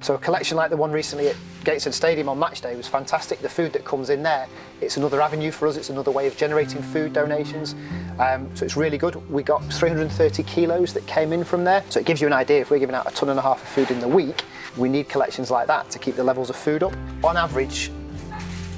So a collection like the one recently at Gateshead Stadium on match day was fantastic. The food that comes in there, it's another avenue for us, it's another way of generating food donations. So it's really good. We got 330 kilos that came in from there. So it gives you an idea, if we're giving out 1.5 tons of food in the week, we need collections like that to keep the levels of food up. On average,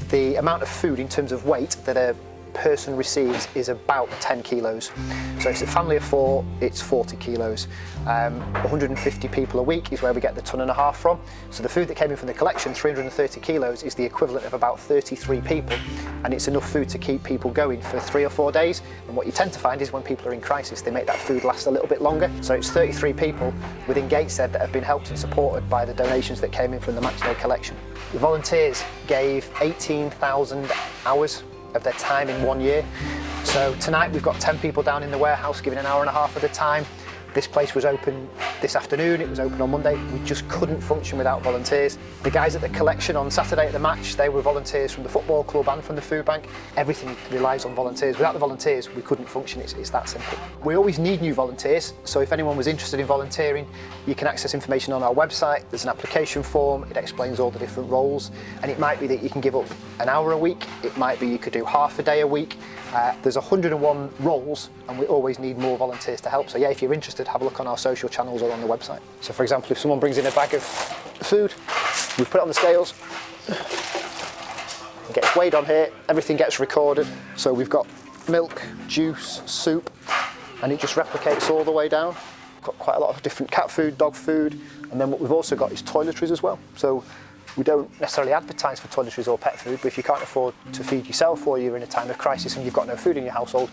the amount of food in terms of weight that a person receives is about 10 kilos. So if it's a family of 4, it's 40 kilos. 150 people a week is where we get the 1.5 tons from. So the food that came in from the collection, 330 kilos, is the equivalent of about 33 people, and it's enough food to keep people going for 3 or 4 days. And what you tend to find is when people are in crisis, they make that food last a little bit longer. So it's 33 people within Gateshead that have been helped and supported by the donations that came in from the matchday collection. The volunteers gave 18,000 hours of their time in 1 year. So tonight we've got 10 people down in the warehouse giving 1.5 hours of their time. This place was open this afternoon, it was open on Monday. We just couldn't function without volunteers. The guys at the collection on Saturday at the match, they were volunteers from the football club and from the food bank. Everything relies on volunteers. Without the volunteers, we couldn't function, it's that simple. We always need new volunteers, so if anyone was interested in volunteering, you can access information on our website. There's an application form, it explains all the different roles, and it might be that you can give up 1 hour a week, it might be you could do half a day a week. There's 101 roles, and we always need more volunteers to help. So yeah, if you're interested, have a look on our social channels or on the website. So for example, if someone brings in a bag of food, we put it on the scales, it gets weighed on here, everything gets recorded. So we've got milk, juice, soup, and it just replicates all the way down. We've got quite a lot of different cat food, dog food, and then what we've also got is toiletries as well. So we don't necessarily advertise for toiletries or pet food, but if you can't afford to feed yourself, or you're in a time of crisis and you've got no food in your household,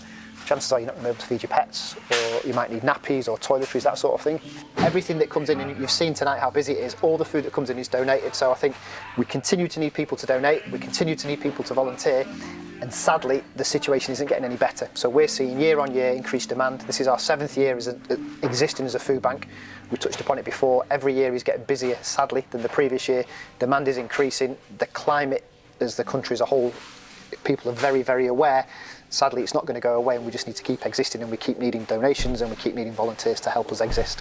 chances are you're not going to be able to feed your pets, or you might need nappies or toiletries, that sort of thing. Everything that comes in, and you've seen tonight how busy it is, all the food that comes in is donated. So I think we continue to need people to donate, we continue to need people to volunteer, and sadly the situation isn't getting any better. So we're seeing year on year increased demand. This is our 7th year as existing as a food bank. We touched upon it before, every year is getting busier sadly than the previous year. Demand is increasing, the climate as the country as a whole, people are very, very aware. Sadly it's not going to go away, and we just need to keep existing, and we keep needing donations, and we keep needing volunteers to help us exist.